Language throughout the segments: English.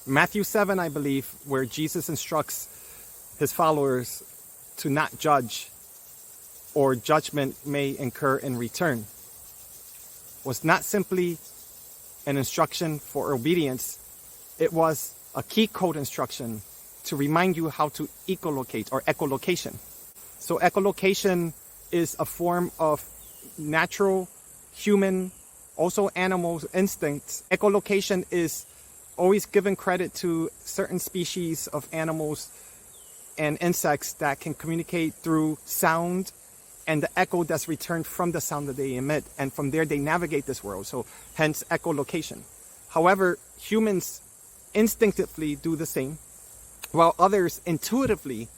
Matthew 7, I believe, where Jesus instructs his followers to not judge, or judgment may incur in return, was not simply an instruction for obedience. It was a key code instruction to remind you how to echolocate, or echolocation. So echolocation is a form of natural, human, also animal instincts. Echolocation is always given credit to certain species of animals and insects that can communicate through sound and the echo that's returned from the sound that they emit. And from there, they navigate this world. So hence echolocation. However, humans instinctively do the same, while others intuitively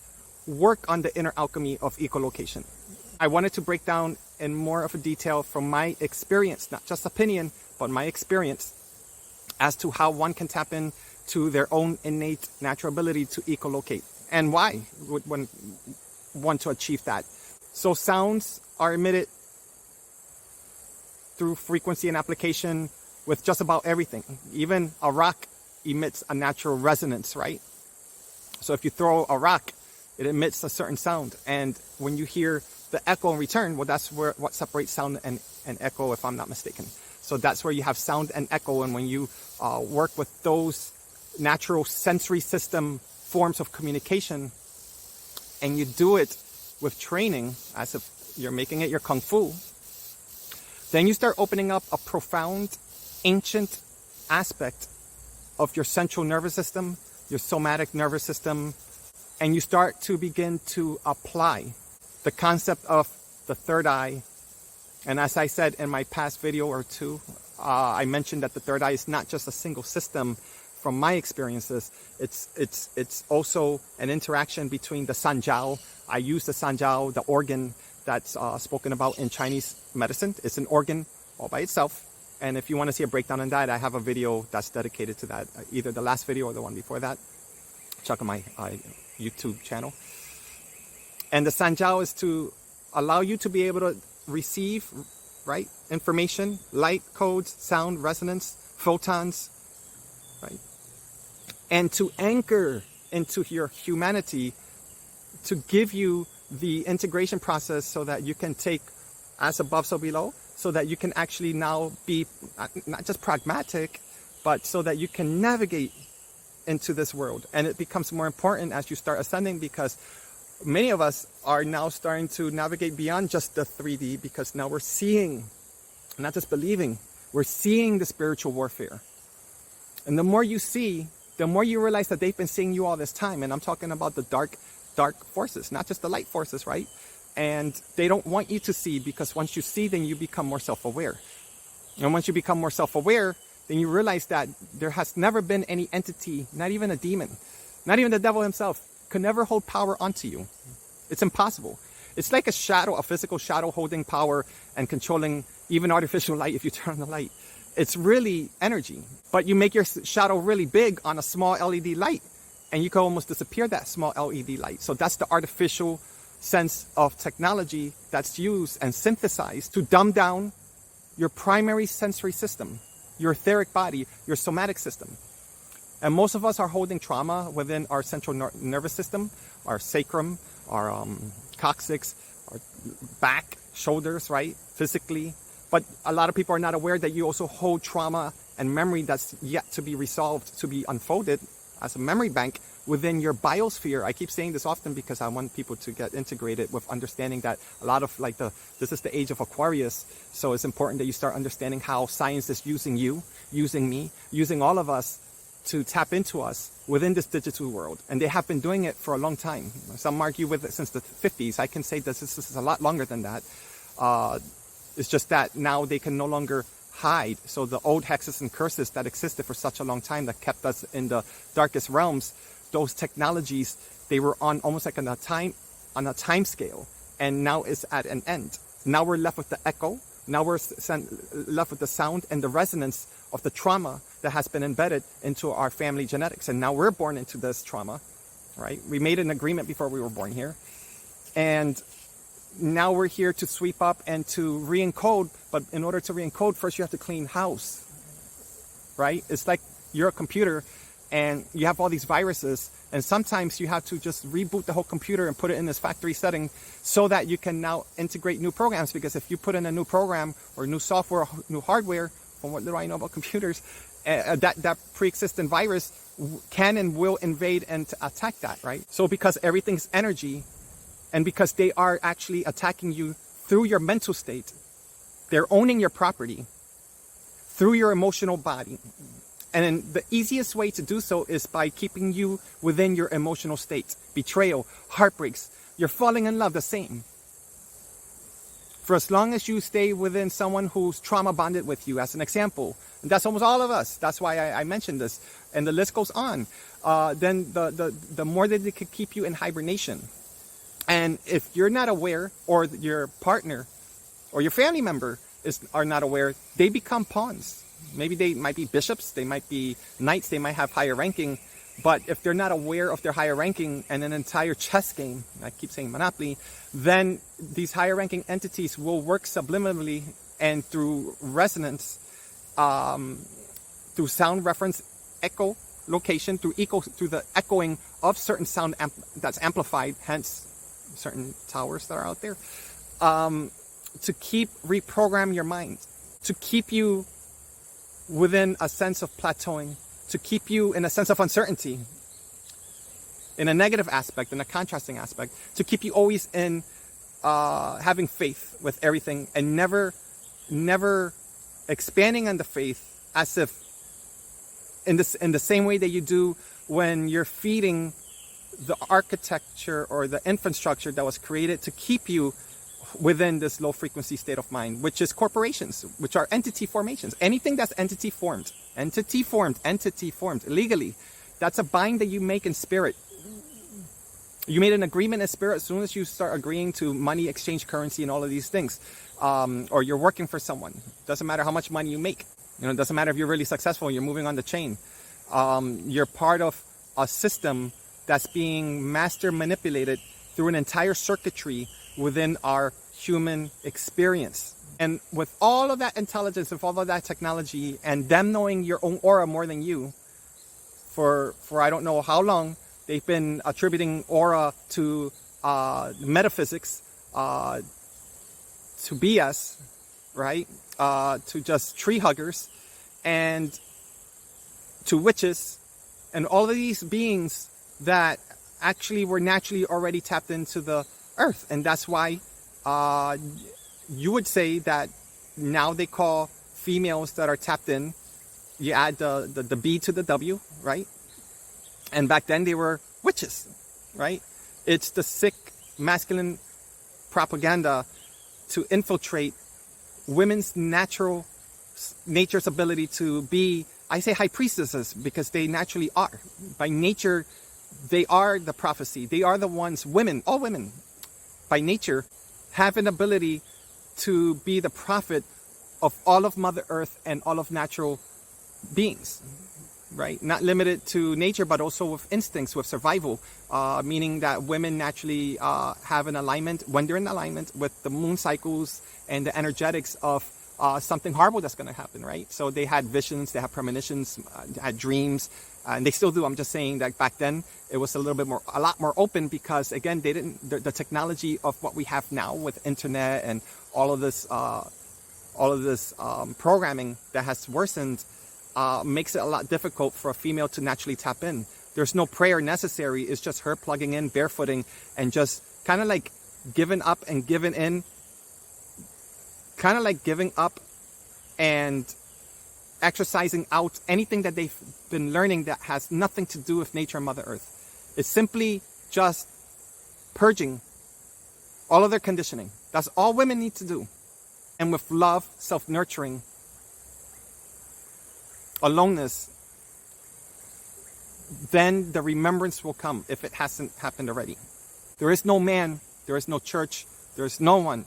work on the inner alchemy of echolocation. I wanted to break down in more of a detail from my experience, not just opinion, but my experience, as to how one can tap into their own innate natural ability to echolocate, and why would one want to achieve that. So sounds are emitted through frequency and application with just about everything. Even a rock emits a natural resonance, right? So if you throw a rock, it emits a certain sound. And when you hear the echo in return, well, that's what separates sound and echo, if I'm not mistaken. So that's where you have sound and echo. And when you work with those natural sensory system forms of communication, and you do it with training, as if you're making it your kung fu, then you start opening up a profound, ancient aspect of your central nervous system, your somatic nervous system, and you start to begin to apply the concept of the third eye. And as I said in my past video or two, I mentioned that the third eye is not just a single system. From my experiences, it's also an interaction between the sanjiao. I use the sanjiao, the organ that's spoken about in Chinese medicine. It's an organ all by itself. And if you want to see a breakdown on that, I have a video that's dedicated to that, either the last video or the one before that. Check on my YouTube channel. And the sanjiao is to allow you to be able to receive, right, information, light, codes, sound, resonance, photons, right? And to anchor into your humanity, to give you the integration process so that you can take as above, so below, so that you can actually now be not just pragmatic, but so that you can navigate into this world. And it becomes more important as you start ascending, because many of us are now starting to navigate beyond just the 3D, because now we're seeing, not just believing, we're seeing the spiritual warfare. And the more you see, the more you realize that they've been seeing you all this time. And I'm talking about the dark forces, not just the light forces, right? And they don't want you to see, because once you see, then you become more self-aware. And once you become more self-aware, then you realize that there has never been any entity, not even a demon, not even the devil himself, could never hold power onto you. It's impossible. It's like a shadow, a physical shadow holding power and controlling even artificial light if you turn on the light. It's really energy. But you make your shadow really big on a small LED light, and you can almost disappear that small LED light. So that's the artificial sense of technology that's used and synthesized to dumb down your primary sensory system, your etheric body, your somatic system. And most of us are holding trauma within our central nervous system, our sacrum, our coccyx, our back, shoulders, right? Physically. But a lot of people are not aware that you also hold trauma and memory that's yet to be resolved, to be unfolded as a memory bank within your biosphere. I keep saying this often because I want people to get integrated with understanding that a lot of this is the age of Aquarius. So it's important that you start understanding how science is using you, using me, using all of us to tap into us within this digital world. And they have been doing it for a long time. Some argue with it since the 50s. I can say that this is a lot longer than that. It's just that now they can no longer hide. So the old hexes and curses that existed for such a long time that kept us in the darkest realms, those technologies, they were on almost like on a time scale, and now it's at an end. Now we're left with the echo. Now we're left with the sound and the resonance of the trauma that has been embedded into our family genetics. And now we're born into this trauma, right? We made an agreement before we were born here. And now we're here to sweep up and to re-encode. But in order to re-encode, first you have to clean house, right? It's like you're a computer and you have all these viruses, and sometimes you have to just reboot the whole computer and put it in this factory setting so that you can now integrate new programs. Because if you put in a new program or new software, new hardware, from what little I know about computers, that pre-existing virus can and will invade and attack that, right? So because everything's energy, and because they are actually attacking you through your mental state, they're owning your property through your emotional body. And then the easiest way to do so is by keeping you within your emotional state. Betrayal, heartbreaks, you're falling in love, the same. For as long as you stay within someone who's trauma bonded with you, as an example, and that's almost all of us, that's why I mentioned this, and the list goes on, then the more that they could keep you in hibernation. And if you're not aware, or your partner or your family member are not aware, they become pawns. Maybe they might be bishops, they might be knights, they might have higher ranking, but if they're not aware of their higher ranking and an entire chess game, I keep saying Monopoly, then these higher ranking entities will work subliminally and through resonance, through sound reference, echo location, through the echoing of certain sound that's amplified, hence certain towers that are out there, to reprogram your mind, to keep you within a sense of plateauing, to keep you in a sense of uncertainty, in a negative aspect, in a contrasting aspect, to keep you always in having faith with everything and never expanding on the faith, as if in the same way that you do when you're feeding the architecture or the infrastructure that was created to keep you within this low frequency state of mind, which is corporations, which are entity formations. Anything that's entity formed legally, that's a bind that you make in spirit. You made an agreement in spirit as soon as you start agreeing to money, exchange currency, and all of these things. Or you're working for someone. Doesn't matter how much money you make. It doesn't matter if you're really successful, you're moving on the chain. You're part of a system that's being master manipulated through an entire circuitry within our human experience. And with all of that intelligence, with all of that technology, and them knowing your own aura more than you, for I don't know how long, they've been attributing aura to metaphysics, to BS, right? To just tree huggers, and to witches, and all of these beings that actually were naturally already tapped into the earth. And that's why you would say that now they call females that are tapped in, you add the B to the W, right? And back then they were witches, right? It's the sick masculine propaganda to infiltrate women's nature's ability to be, I say high priestesses, because they naturally are. By nature, they are the prophecy. They are the ones, women, all women, by nature, have an ability to be the prophet of all of Mother Earth and all of natural beings, right? Not limited to nature, but also with instincts, with survival, meaning that women naturally have an alignment, when they're in alignment with the moon cycles and the energetics of something horrible that's going to happen, right? So they had visions, they had premonitions, had dreams, and they still do. I'm just saying that back then it was a lot more open, because again, they didn't, the technology of what we have now with internet and all of this programming that has worsened makes it a lot difficult for a female to naturally tap in. There's no prayer necessary. It's just her plugging in, barefooting, and just kind of like giving up and giving in. Kind of like giving up and exercising out anything that they've been learning that has nothing to do with nature and Mother Earth. It's simply just purging all of their conditioning. That's all women need to do. And with love, self-nurturing, aloneness, then the remembrance will come if it hasn't happened already. There is no man, there is no church, there is no one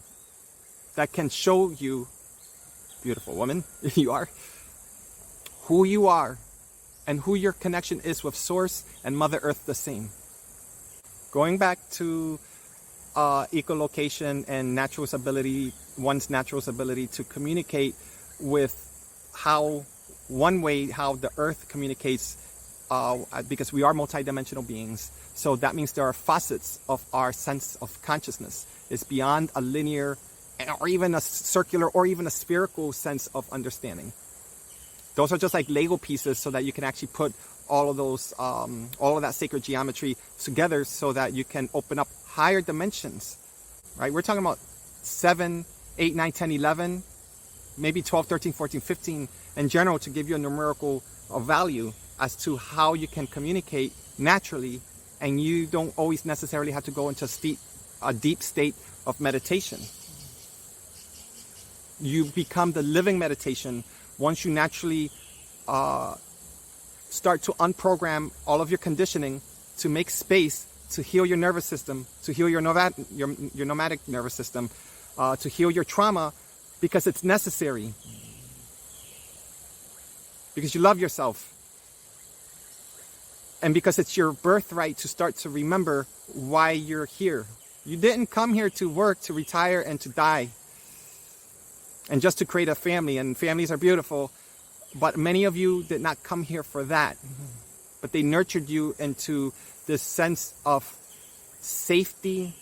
that can show you, beautiful woman, you are, who you are and who your connection is with Source and Mother Earth the same. Going back to echolocation and one's natural ability to communicate with how the Earth communicates because we are multidimensional beings. So that means there are facets of our sense of consciousness. It's beyond a linear or even a circular or even a spherical sense of understanding. Those are just like Lego pieces so that you can actually put all of those, all of that sacred geometry together so that you can open up higher dimensions, right? We're talking about 7, 8, 9, 10, 11, maybe 12, 13, 14, 15 in general to give you a numerical value as to how you can communicate naturally, and you don't always necessarily have to go into a deep state of meditation. You become the living meditation once you naturally start to unprogram all of your conditioning to make space to heal your nervous system, to heal your nomadic nervous system, to heal your trauma, because it's necessary. Because you love yourself. And because it's your birthright to start to remember why you're here. You didn't come here to work, to retire, and to die. And just to create a family. And families are beautiful. But many of you did not come here for that. But they nurtured you into this sense of safety,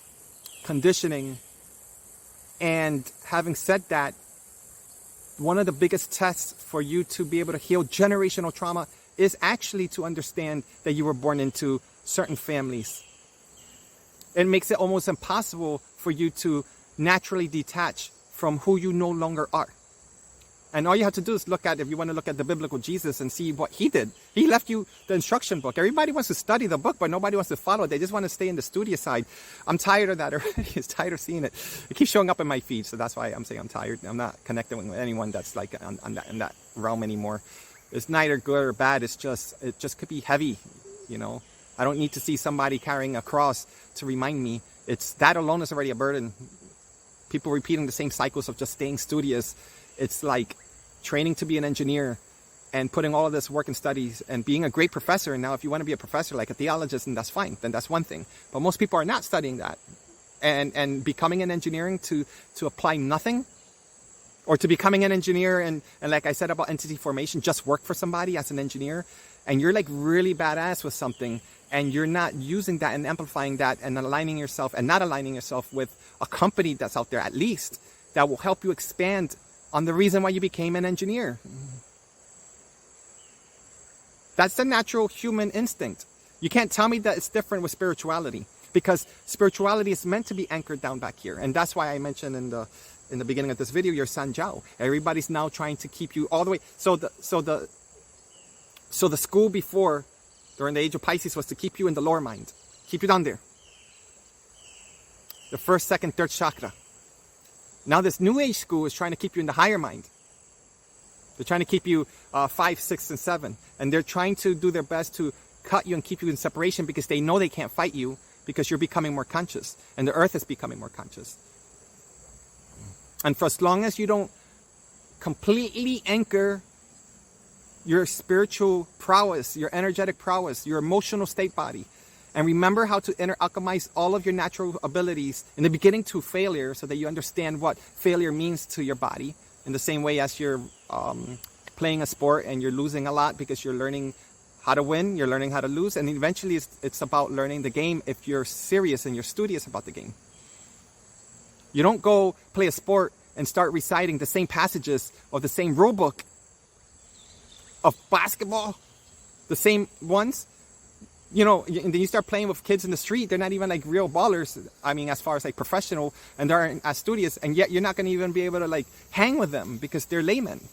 conditioning. And having said that, one of the biggest tests for you to be able to heal generational trauma is actually to understand that you were born into certain families. It makes it almost impossible for you to naturally detach from who you no longer are. And all you have to do is look at, if you want to look at the biblical Jesus and see what he did. He left you the instruction book. Everybody wants to study the book, but nobody wants to follow it. They just want to stay in the studious side. I'm tired of that already. I'm tired of seeing it. It keeps showing up in my feed, so that's why I'm saying I'm tired. I'm not connecting with anyone that's like in that realm anymore. It's neither good or bad. It just could be heavy, you know. I don't need to see somebody carrying a cross to remind me. That alone is already a burden. People repeating the same cycles of just staying studious. It's like training to be an engineer and putting all of this work and studies and being a great professor. And now if you want to be a professor like a theologist, then that's fine. Then that's one thing. But most people are not studying that. And becoming an engineering to apply nothing, or to becoming an engineer and like I said about entity formation, just work for somebody as an engineer, and you're like really badass with something, and you're not using that and amplifying that and aligning yourself and not aligning yourself with a company that's out there at least that will help you expand on the reason why you became an engineer. That's the natural human instinct. You can't tell me that it's different with spirituality, because spirituality is meant to be anchored down back here. And that's why I mentioned in the beginning of this video, your Sanjiao. Everybody's now trying to keep you all the way. So the school before, during the age of Pisces, was to keep you in the lower mind. Keep you down there. The first, second, third chakra. Now this new age school is trying to keep you in the higher mind. They're trying to keep you 5, 6, and 7. And they're trying to do their best to cut you and keep you in separation, because they know they can't fight you, because you're becoming more conscious. And the earth is becoming more conscious. And for as long as you don't completely anchor your spiritual prowess, your energetic prowess, your emotional state body, and remember how to alchemize all of your natural abilities in the beginning to failure, so that you understand what failure means to your body, in the same way as you're playing a sport and you're losing a lot because you're learning how to win, you're learning how to lose, and eventually it's about learning the game if you're serious and you're studious about the game. You don't go play a sport and start reciting the same passages of the same rule book of basketball, the same ones. You know, and then you start playing with kids in the street. They're not even like real ballers. I mean, as far as like professional, and they're as studious, and yet you're not going to even be able to like hang with them because they're laymen,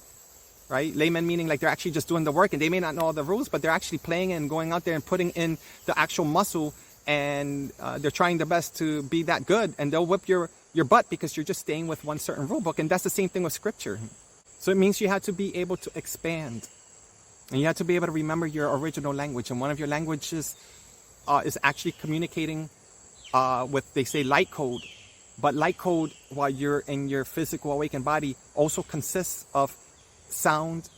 right? Laymen meaning like they're actually just doing the work, and they may not know all the rules, but they're actually playing and going out there and putting in the actual muscle, and they're trying their best to be that good, and they'll whip your butt because you're just staying with one certain rule book. And that's the same thing with scripture. So it means you have to be able to expand. And you have to be able to remember your original language. And one of your languages is actually communicating with, they say, light code. But light code, while you're in your physical awakened body, also consists of sound,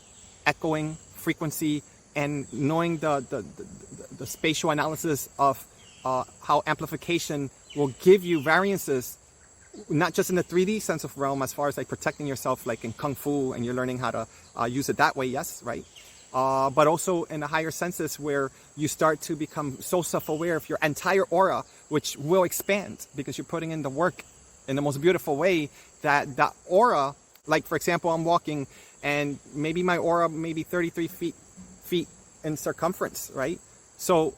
echoing, frequency, and knowing the spatial analysis of how amplification will give you variances, not just in the 3D sense of realm, as far as like protecting yourself, like in Kung Fu, and you're learning how to use it that way, yes, right? but also in the higher senses where you start to become so self-aware of your entire aura, which will expand because you're putting in the work in the most beautiful way. That aura, like for example, I'm walking and maybe my aura may be 33 feet in circumference, right? So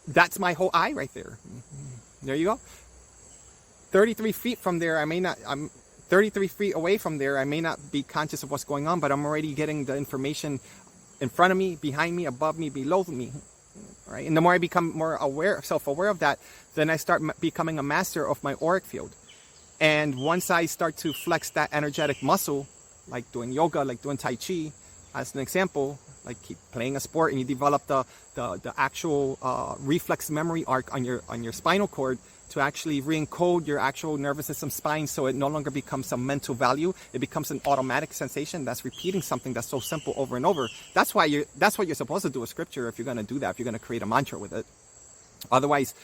that's my whole eye right there. There you go. 33 feet from there, I'm 33 feet away from there, I may not be conscious of what's going on, but I'm already getting the information in front of me, behind me, above me, below me, right? And the more I become more aware, self-aware of that, then I start becoming a master of my auric field. And once I start to flex that energetic muscle, like doing yoga, like doing Tai Chi, as an example, like keep playing a sport and you develop the actual reflex memory arc on your spinal cord to actually re-encode your actual nervous system spine, so it no longer becomes a mental value. It becomes an automatic sensation that's repeating something that's so simple over and over. That's what you're supposed to do with scripture if you're going to do that, if you're going to create a mantra with it. Otherwise,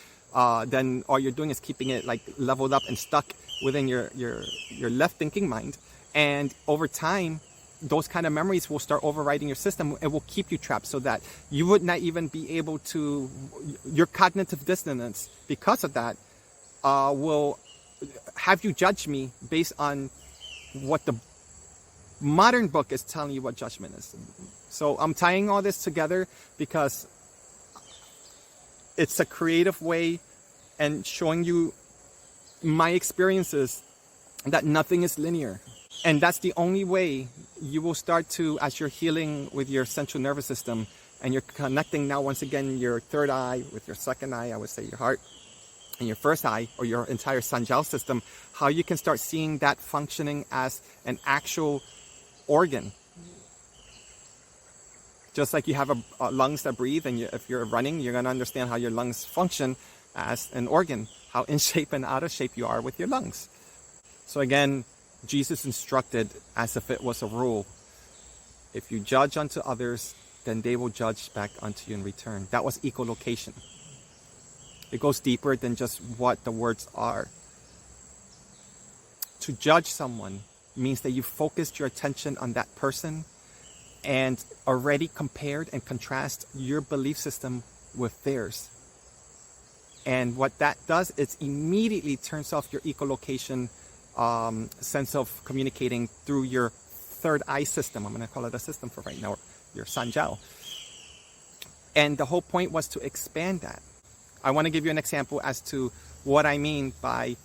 then all you're doing is keeping it like leveled up and stuck within your left thinking mind. And over time, those kind of memories will start overriding your system. It will keep you trapped so that you would not even be able to, your cognitive dissonance because of that will have you judge me based on what the modern book is telling you what judgment is. So I'm tying all this together because it's a creative way and showing you my experiences that nothing is linear. And that's the only way you will start to, as you're healing with your central nervous system and you're connecting now once again your third eye with your second eye, I would say your heart, and your first eye or your entire Sanjiao system, how you can start seeing that functioning as an actual organ. Just like you have a lungs that breathe, and if you're running, you're going to understand how your lungs function as an organ, how in shape and out of shape you are with your lungs. So again, Jesus instructed as if it was a rule. If you judge unto others, then they will judge back unto you in return. That was echolocation. It goes deeper than just what the words are. To judge someone means that you focused your attention on that person and already compared and contrast your belief system with theirs. And what that does is immediately turns off your echolocation sense of communicating through your third eye system. I'm going to call it a system for right now, your Sanjiao. And the whole point was to expand that. I want to give you an example as to what I mean by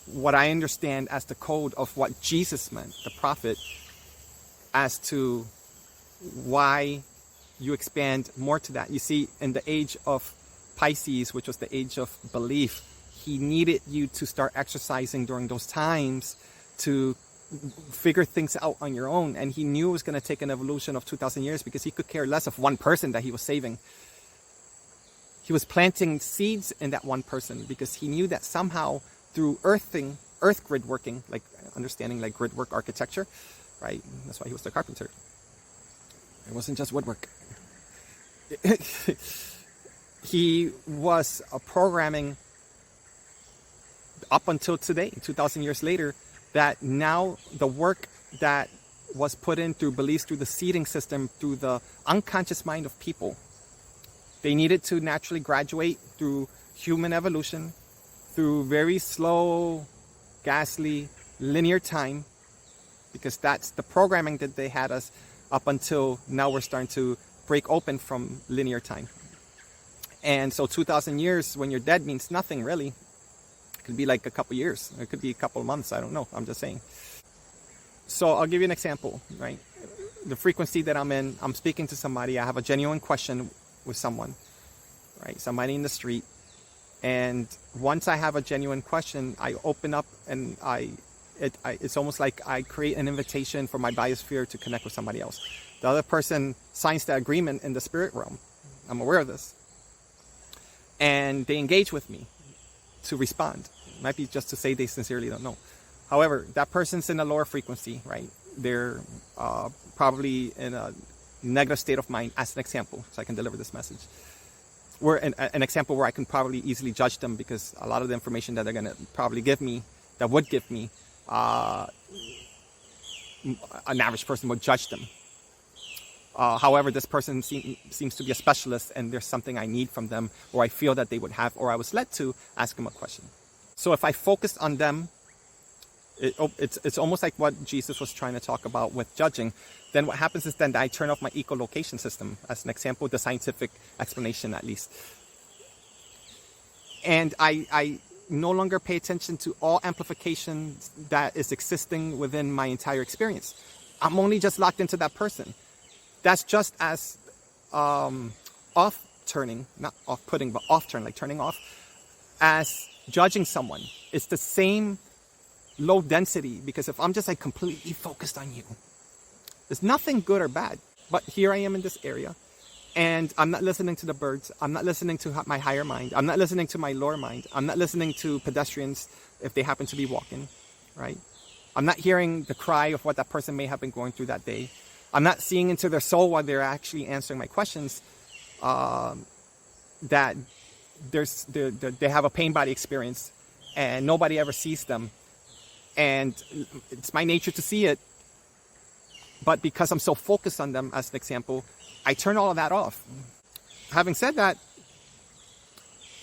what I understand as the code of what Jesus meant, the prophet, as to why you expand more to that. You see, in the age of Pisces, which was the age of belief, he needed you to start exercising during those times to figure things out on your own. And he knew it was going to take an evolution of 2,000 years because he could care less of one person that he was saving. He was planting seeds in that one person because he knew that somehow through earth grid working, like understanding like grid work architecture, right? That's why he was the carpenter. It wasn't just woodwork. He was programming up until today, 2,000 years later, that now the work that was put in through beliefs, through the seeding system, through the unconscious mind of people, they needed to naturally graduate through human evolution, through very slow, ghastly, linear time, because that's the programming that they had us up until now. We're starting to break open from linear time. And so 2,000 years when you're dead means nothing really. It could be like a couple years. It could be a couple of months. I don't know. I'm just saying. So I'll give you an example, right? The frequency that I'm in, I'm speaking to somebody. I have a genuine question with someone, right? Somebody in the street. And once I have a genuine question, I open up and it's almost like I create an invitation for my biosphere to connect with somebody else. The other person signs the agreement in the spirit realm. I'm aware of this. And they engage with me to respond. It might be just to say they sincerely don't know. However, that person's in a lower frequency, right? They're probably in a negative state of mind, as an example, so I can deliver this message. We're an example where I can probably easily judge them because a lot of the information that they're going to probably give me, that would give me, an average person would judge them. However, this person seems to be a specialist and there's something I need from them, or I feel that they would have, or I was led to ask them a question. So if I focus on them, it's almost like what Jesus was trying to talk about with judging. Then what happens is then I turn off my echolocation system, as an example, the scientific explanation at least. And I no longer pay attention to all amplification that is existing within my entire experience. I'm only just locked into that person. That's just as off-turning, not off-putting, but off-turn, like turning off, as judging someone. It's the same low density, because if I'm just like completely focused on you, there's nothing good or bad. But here I am in this area, and I'm not listening to the birds. I'm not listening to my higher mind. I'm not listening to my lower mind. I'm not listening to pedestrians if they happen to be walking, right? I'm not hearing the cry of what that person may have been going through that day. I'm not seeing into their soul while they're actually answering my questions, that they have a pain body experience and nobody ever sees them. And it's my nature to see it. But because I'm so focused on them, as an example, I turn all of that off. Having said that,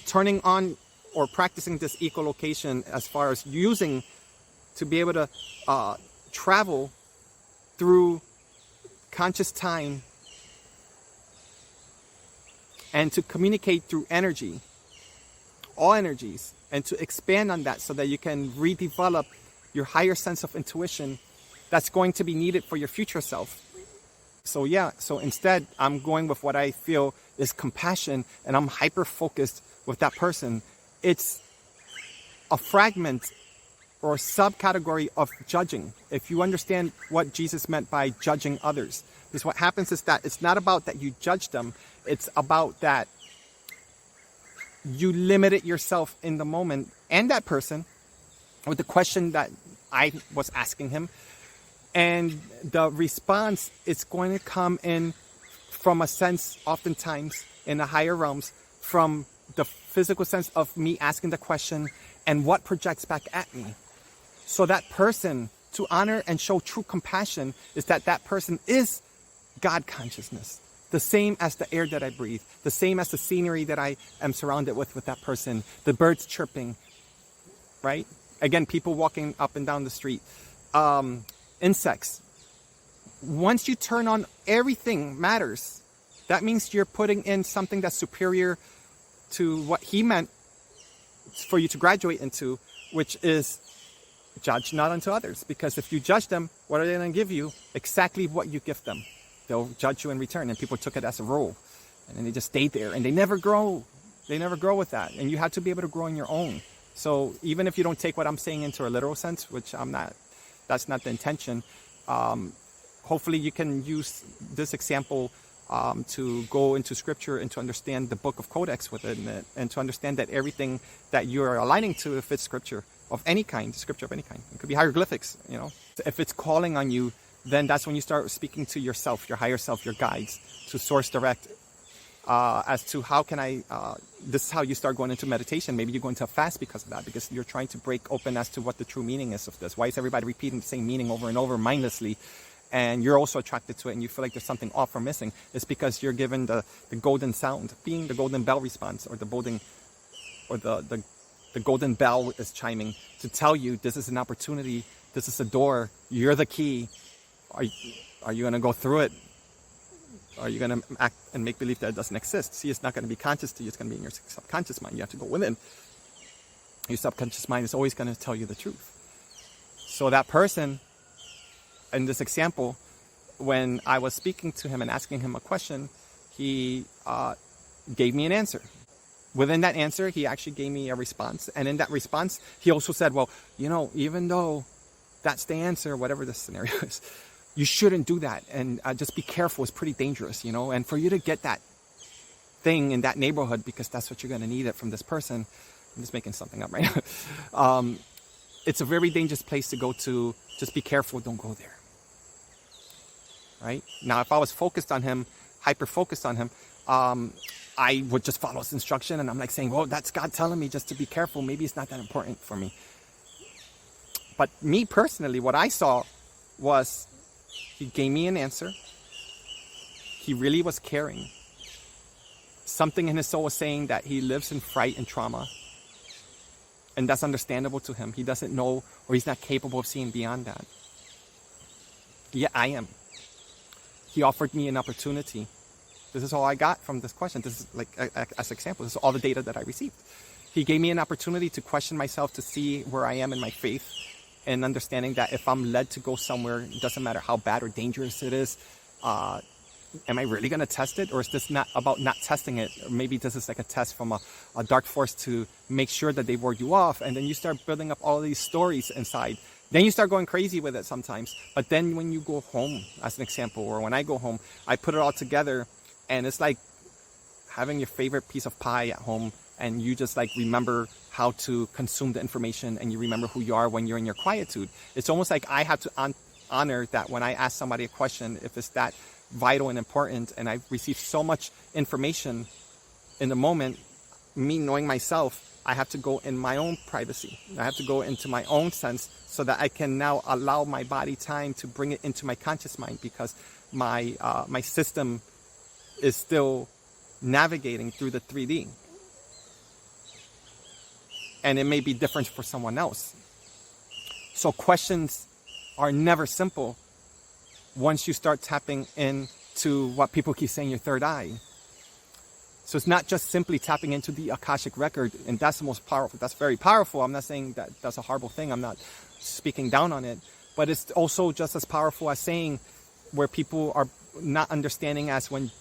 turning on or practicing this echolocation as far as using to be able to travel through conscious time and to communicate through energy, all energies, and to expand on that so that you can redevelop your higher sense of intuition that's going to be needed for your future self. So instead I'm going with what I feel is compassion, and I'm hyper focused with that person. It's a fragment or a subcategory of judging. If you understand what Jesus meant by judging others, because what happens is that it's not about that you judge them, it's about that you limited yourself in the moment and that person with the question that I was asking him. And the response is going to come in from a sense, oftentimes in the higher realms, from the physical sense of me asking the question and what projects back at me. So that person, to honor and show true compassion, is that person is God consciousness. The same as the air that I breathe, the same as the scenery that I am surrounded with that person, the birds chirping, right? Again, people walking up and down the street, insects. Once you turn on everything matters, that means you're putting in something that's superior to what he meant for you to graduate into, which is judge not unto others. Because if you judge them, what are they going to give you? Exactly what you give them. They'll judge you in return. And people took it as a role. And then they just stayed there. And they never grow. They never grow with that. And you have to be able to grow on your own. So even if you don't take what I'm saying into a literal sense, which I'm not, that's not the intention, hopefully you can use this example to go into scripture and to understand the book of Codex within it, and to understand that everything that you're aligning to, if it's scripture of any kind, scripture of any kind, it could be hieroglyphics, you know. If it's calling on you, then that's when you start speaking to yourself, your higher self, your guides, to source direct, as to how can I, this is how you start going into meditation. Maybe you go into a fast because of that, because you're trying to break open as to what the true meaning is of this. Why is everybody repeating the same meaning over and over mindlessly? And you're also attracted to it and you feel like there's something off or missing. It's because you're given the golden sound, being the golden bell response, or the golden bell is chiming to tell you this is an opportunity, this is a door, you're the key. Are you going to go through it? Are you going to act and make believe that it doesn't exist? See, it's not going to be conscious to you. It's going to be in your subconscious mind. You have to go within. Your subconscious mind is always going to tell you the truth. So that person, in this example, when I was speaking to him and asking him a question, he gave me an answer. Within that answer, he actually gave me a response. And in that response, he also said, well, you know, even though that's the answer, whatever the scenario is, you shouldn't do that. And just be careful. It's pretty dangerous, you know. And for you to get that thing in that neighborhood, because that's what you're going to need it from this person. I'm just making something up right now. It's a very dangerous place to go to. Just be careful. Don't go there. Right? Now, if I was focused on him, hyper-focused on him, I would just follow his instruction. And I'm like saying, well, that's God telling me just to be careful. Maybe it's not that important for me. But me personally, what I saw was he gave me an answer. he really was caring. Something in his soul was saying that he lives in fright and trauma. And that's understandable to him. He doesn't know, or he's not capable of seeing beyond that. Yet I am. He offered me an opportunity. This is all I got from this question. This is like, as an example, this is all the data that I received. He gave me an opportunity to question myself, to see where I am in my faith, and understanding that if I'm led to go somewhere, it doesn't matter how bad or dangerous it is, am I really going to test it? Or is this not about not testing it? Or maybe this is like a test from a dark force to make sure that they ward you off. And then you start building up all these stories inside. Then you start going crazy with it sometimes. But then when you go home, as an example, or when I go home, I put it all together. And it's like having your favorite piece of pie at home. And you just like remember how to consume the information. And you remember who you are when you're in your quietude. It's almost like I have to honor that when I ask somebody a question, if it's that vital and important, and I've received so much information in the moment, me knowing myself, I have to go in my own privacy. I have to go into my own sense so that I can now allow my body time to bring it into my conscious mind, because my system is still navigating through the 3D. And it may be different for someone else. So questions are never simple once you start tapping into what people keep saying, your third eye. So it's not just simply tapping into the Akashic record, and that's the most powerful. That's very powerful. I'm not saying that that's a horrible thing. I'm not speaking down on it. But it's also just as powerful as saying, where people are not understanding, as when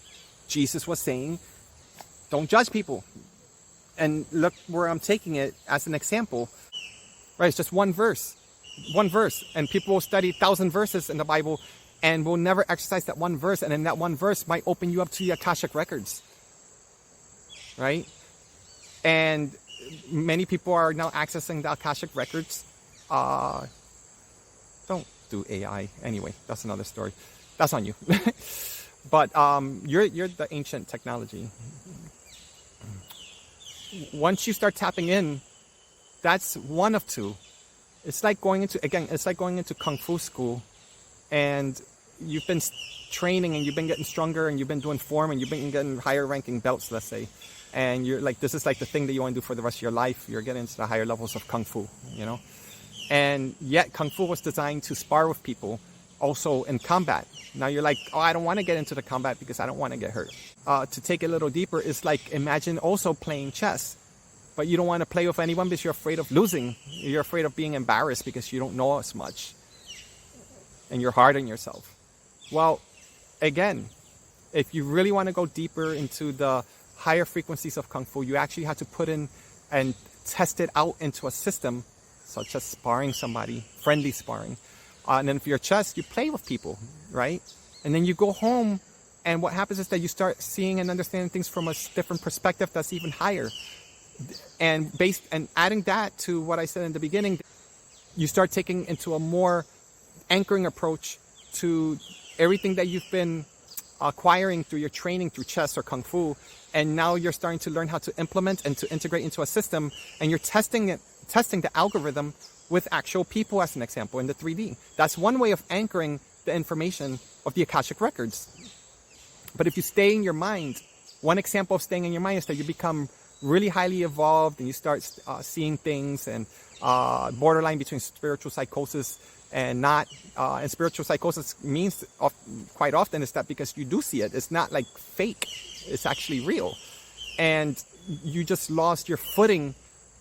Jesus was saying, don't judge people. And look where I'm taking it as an example. Right, it's just one verse. One verse. And people will study 1,000 verses in the Bible and will never exercise that one verse. And then that one verse might open you up to the Akashic records. Right? And many people are now accessing the Akashic records. Don't do AI. Anyway, that's another story. That's on you. But you're the ancient technology. Once you start tapping in, that's one of two. It's like going into Kung Fu school, and you've been training and you've been getting stronger and you've been doing form and you've been getting higher ranking belts, let's say. And you're like, this is like the thing that you want to do for the rest of your life. You're getting into the higher levels of Kung Fu, you know? And yet Kung Fu was designed to spar with people, also in combat. Now you're like, oh, I don't want to get into the combat because I don't want to get hurt. To take it a little deeper, it's like, imagine also playing chess. But you don't want to play with anyone because you're afraid of losing. You're afraid of being embarrassed because you don't know as much. And you're hard on yourself. Well, again, if you really want to go deeper into the higher frequencies of Kung Fu, you actually have to put in and test it out into a system, such as sparring somebody, friendly sparring. And then for your chess, you play with people, right? And then you go home, and what happens is that you start seeing and understanding things from a different perspective that's even higher. And adding that to what I said in the beginning, you start taking into a more anchoring approach to everything that you've been acquiring through your training through chess or Kung Fu. And now you're starting to learn how to implement and to integrate into a system, and you're testing the algorithm with actual people, as an example, in the 3D. That's one way of anchoring the information of the Akashic records. But if you stay in your mind, one example of staying in your mind is that you become really highly evolved and you start seeing things, and borderline between spiritual psychosis and not. And spiritual psychosis means quite often is that because you do see it. It's not like fake. It's actually real. And you just lost your footing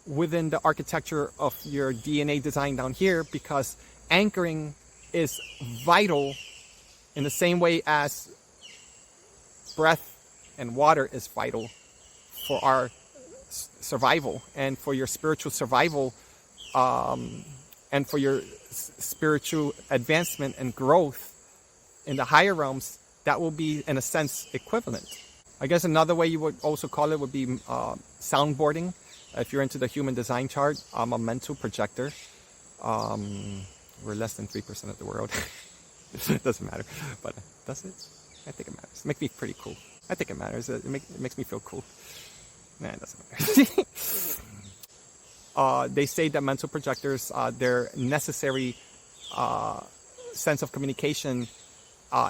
within the architecture of your DNA design down here, because anchoring is vital in the same way as breath and water is vital for our survival and for your spiritual survival, and for your spiritual advancement and growth in the higher realms. That will be, in a sense, equivalent. I guess another way you would also call it would be soundboarding. If you're into the human design chart, I'm a mental projector. We're less than 3% of the world. It doesn't matter, but does it? I think it matters. It makes me pretty cool. I think it matters. It makes me feel cool. Nah, it doesn't matter. They say that mental projectors, their necessary sense of communication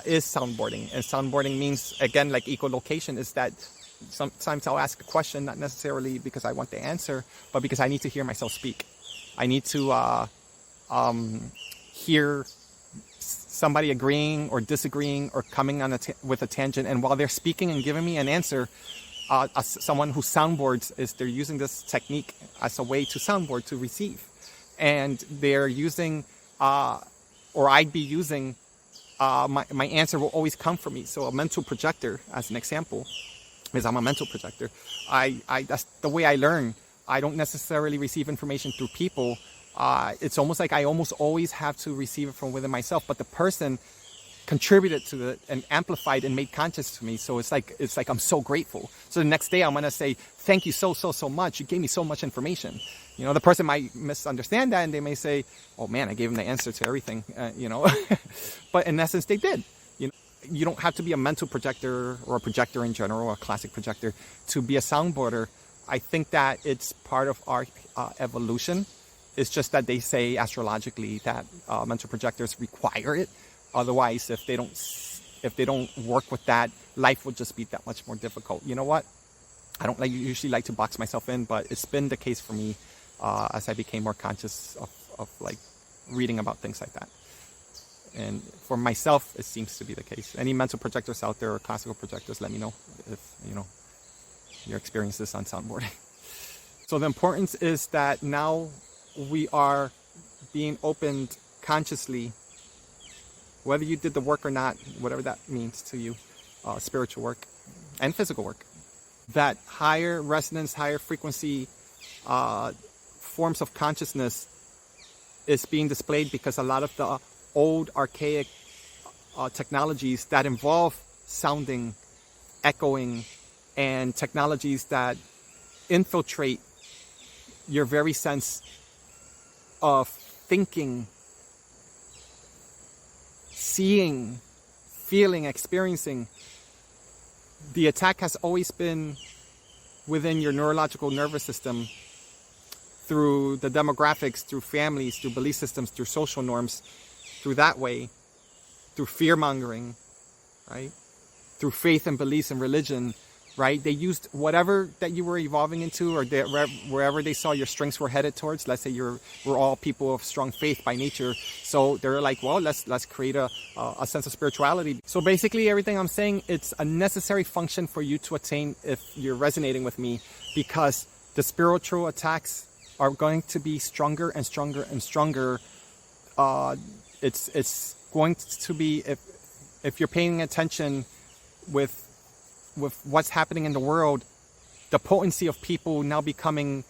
is soundboarding. And soundboarding means, again, like echolocation, is that sometimes I'll ask a question, not necessarily because I want the answer, but because I need to hear myself speak. I need to hear somebody agreeing or disagreeing or coming on with a tangent. And while they're speaking and giving me an answer, someone who soundboards they're using this technique as a way to soundboard, to receive. And they're using, or I'd be using, my answer will always come from me. So a mental projector, as an example, because I'm a mental projector, that's the way I learn. I don't necessarily receive information through people. It's almost like I almost always have to receive it from within myself, but the person contributed to it and amplified and made conscious to me. So it's like I'm so grateful. So the next day I'm gonna say, thank you so much. You gave me so much information. You know, the person might misunderstand that and they may say, oh man, I gave them the answer to everything. You know, but in essence they did. You know, you don't have to be a mental projector or a projector in general, a classic projector, to be a soundboarder. I think that it's part of our evolution. It's just that they say astrologically that mental projectors require it. Otherwise, if they don't work with that, life would just be that much more difficult. You know what? I don't usually like to box myself in, but it's been the case for me as I became more conscious of like reading about things like that. And for myself, it seems to be the case. Any mental projectors out there or classical projectors, let me know if you know your experiences on soundboarding. So the importance is that now we are being opened consciously, whether you did the work or not, whatever that means to you, spiritual work and physical work, that higher resonance, higher frequency forms of consciousness is being displayed because a lot of the old archaic technologies that involve sounding, echoing, and technologies that infiltrate your very sense of thinking, seeing, feeling, experiencing. The attack has always been within your neurological nervous system, through the demographics, through families, through belief systems, through social norms, through that way, through fear-mongering, right? Through faith and beliefs and religion, right? They used whatever that you were evolving into, or wherever they saw your strengths were headed towards. Let's say we're all people of strong faith by nature, so they're like, well, let's create a sense of spirituality. So basically, everything I'm saying, it's a necessary function for you to attain if you're resonating with me, because the spiritual attacks are going to be stronger and stronger and stronger. It's going to be, if you're paying attention with what's happening in the world, the potency of people now becoming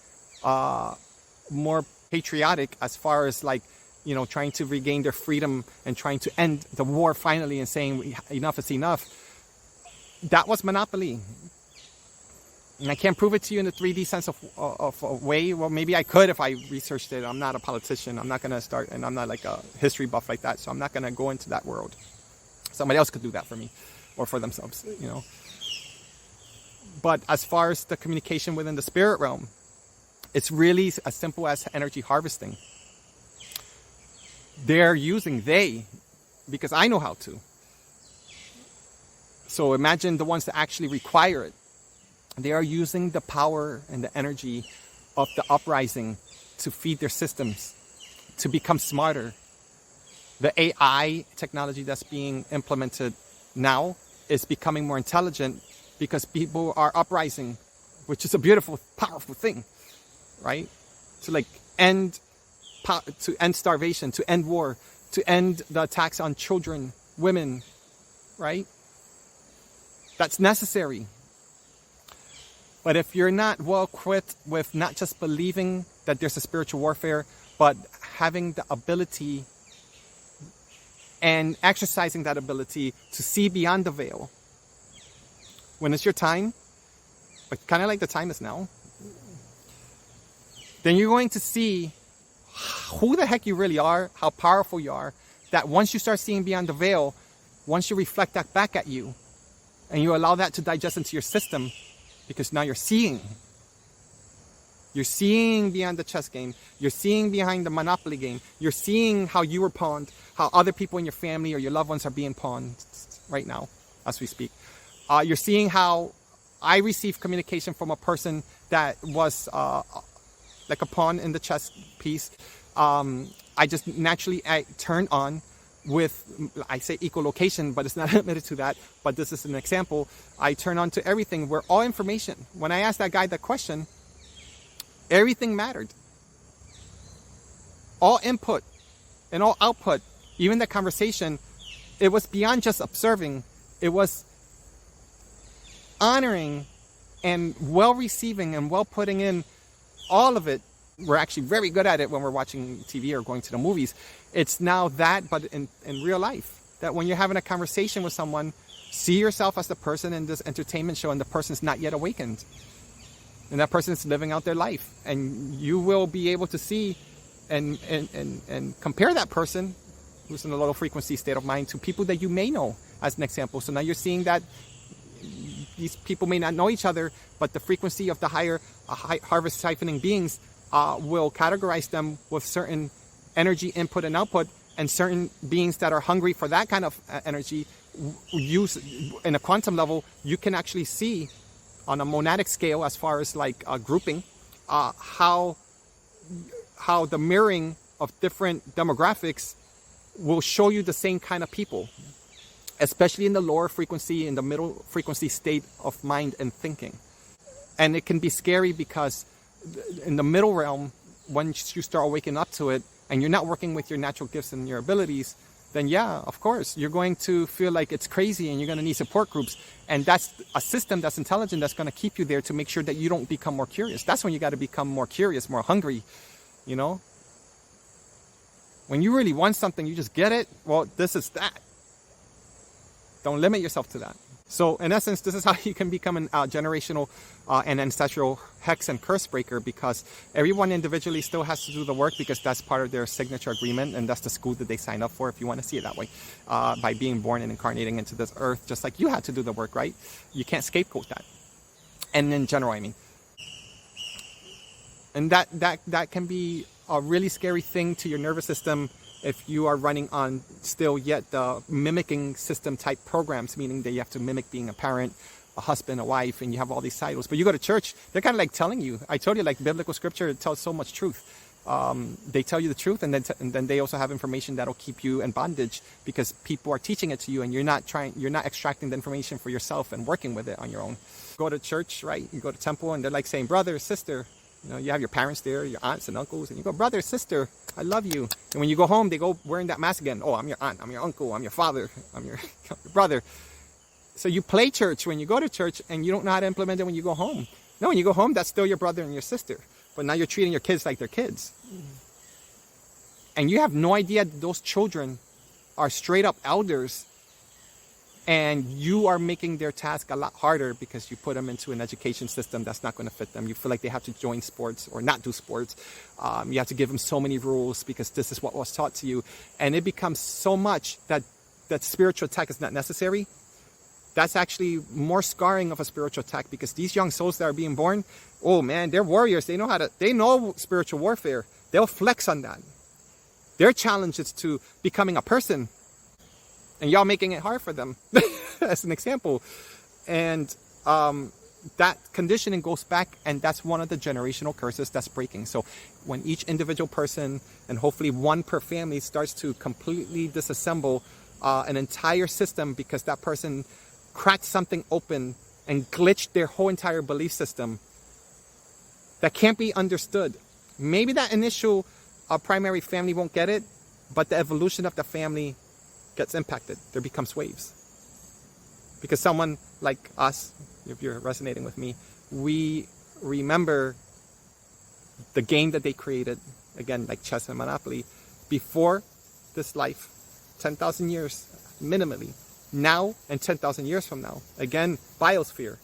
more patriotic as far as like, you know, trying to regain their freedom and trying to end the war finally and saying enough is enough. That was monopoly. And I can't prove it to you in a 3D sense of a way. Well, maybe I could if I researched it. I'm not a politician. I'm not going to start, and I'm not like a history buff like that. So I'm not going to go into that world. Somebody else could do that for me or for themselves, you know. But as far as the communication within the spirit realm, it's really as simple as energy harvesting. Because I know how to. So imagine the ones that actually require it. They are using the power and the energy of the uprising to feed their systems, to become smarter. The AI technology that's being implemented now is becoming more intelligent because people are uprising, which is a beautiful, powerful thing, right? To end starvation, to end war, to end the attacks on children, women, right? That's necessary. But if you're not well equipped with not just believing that there's a spiritual warfare, but having the ability and exercising that ability to see beyond the veil, when it's your time, but kind of like the time is now, then you're going to see who the heck you really are, how powerful you are, that once you start seeing beyond the veil, once you reflect that back at you, and you allow that to digest into your system, because now you're seeing, You're seeing beyond the chess game. You're seeing behind the Monopoly game. You're seeing how you were pawned, how other people in your family or your loved ones are being pawned right now as we speak. You're seeing how I received communication from a person that was like a pawn in the chess piece. I just naturally turned on with, I say echolocation, but it's not limited to that, but this is an example. I turn on to everything where all information, when I asked that guy that question, everything mattered. All input and all output, even the conversation, it was beyond just observing. It was honoring and well receiving and well putting in all of it. We're actually very good at it when we're watching TV or going to the movies. It's now that, but in real life, that when you're having a conversation with someone, see yourself as the person in this entertainment show and the person's not yet awakened. And that person is living out their life. And you will be able to see and compare that person who's in a low frequency state of mind to people that you may know, as an example. So now you're seeing that these people may not know each other, but the frequency of the higher harvest siphoning beings will categorize them with certain energy input and output, and certain beings that are hungry for that kind of energy use in a quantum level. You can actually see on a monadic scale, as far as like grouping, how the mirroring of different demographics will show you the same kind of people, especially in the lower frequency, in the middle frequency state of mind and thinking. And it can be scary because in the middle realm, once you start waking up to it and you're not working with your natural gifts and your abilities, then yeah, of course, you're going to feel like it's crazy and you're going to need support groups. And that's a system that's intelligent that's going to keep you there to make sure that you don't become more curious. That's when you got to become more curious, more hungry, you know? When you really want something, you just get it. Well, this is that. Don't limit yourself to that. So in essence, this is how you can become a generational and ancestral hex and curse breaker, because everyone individually still has to do the work, because that's part of their signature agreement, and that's the school that they sign up for, if you want to see it that way, by being born and incarnating into this earth, just like you had to do the work, right? You can't scapegoat that. And in general, I mean. And that can be a really scary thing to your nervous system if you are running on still yet the mimicking system type programs, meaning that you have to mimic being a parent, a husband, a wife, and you have all these titles. But you go to church, they're kind of like telling you. I told you, like, biblical scripture tells so much truth. They tell you the truth, and then they also have information that'll keep you in bondage, because people are teaching it to you, and you're not extracting the information for yourself and working with it on your own. Go to church, right? You go to temple, and they're like saying, brother, sister. You know, you have your parents there, your aunts and uncles, and you go, brother, sister, I love you. And when you go home, they go wearing that mask again. Oh, I'm your aunt, I'm your uncle, I'm your father, I'm your brother. So you play church when you go to church, and you don't know how to implement it when you go home. No, when you go home, that's still your brother and your sister. But now you're treating your kids like they're kids. And you have no idea that those children are straight up elders, and you are making their task a lot harder because you put them into an education system that's not going to fit them. You feel like they have to join sports or not do sports. You have to give them so many rules because this is what was taught to you. And it becomes so much that spiritual attack is not necessary. That's actually more scarring of a spiritual attack, because these young souls that are being born, oh man, they're warriors. They know spiritual warfare. They'll flex on that. Their challenge is to becoming a person, and y'all making it hard for them, as an example. And that conditioning goes back, and that's one of the generational curses that's breaking. So when each individual person, and hopefully one per family, starts to completely disassemble an entire system because that person cracked something open and glitched their whole entire belief system that can't be understood. Maybe that initial primary family won't get it, but the evolution of the family gets impacted. There becomes waves. Because someone like us, if you're resonating with me, we remember the game that they created, again, like chess and Monopoly, before this life, 10,000 years, minimally. Now and 10,000 years from now. Again, biosphere.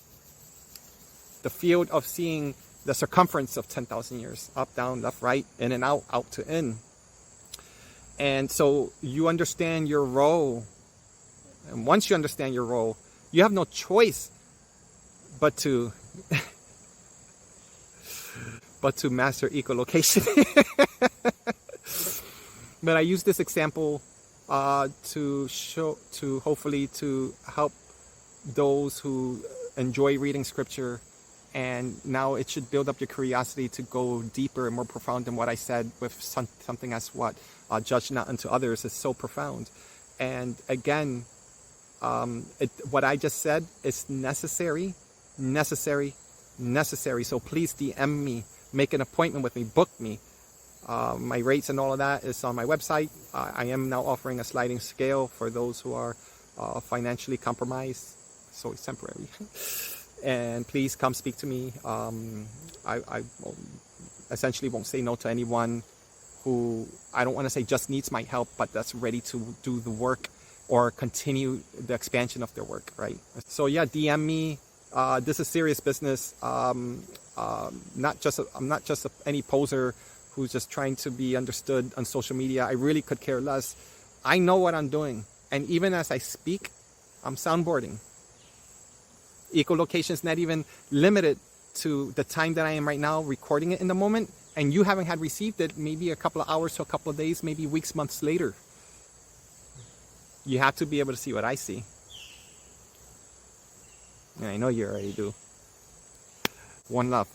The field of seeing the circumference of 10,000 years. Up, down, left, right, in and out, out to in. And so you understand your role. And once you understand your role, you have no choice but to but to master echolocation. But I use this example to hopefully to help those who enjoy reading scripture, and now it should build up your curiosity to go deeper and more profound than what I said with something as what judge not unto others is so profound. And again, what I just said is necessary. So please DM me, make an appointment with me, book me. My rates and all of that is on my website. I am now offering a sliding scale for those who are financially compromised, so it's temporary. And please come speak to me. I essentially won't say no to anyone who, I don't want to say just needs my help, but that's ready to do the work or continue the expansion of their work, right? So yeah, DM me. This is serious business. I'm not just any poser who's just trying to be understood on social media. I really could care less. I know what I'm doing. And even as I speak, I'm soundboarding. Echolocation is not even limited to the time that I am right now recording it in the moment. And you haven't had received it maybe a couple of hours to a couple of days, maybe weeks, months later. You have to be able to see what I see. And I know you already do. One love.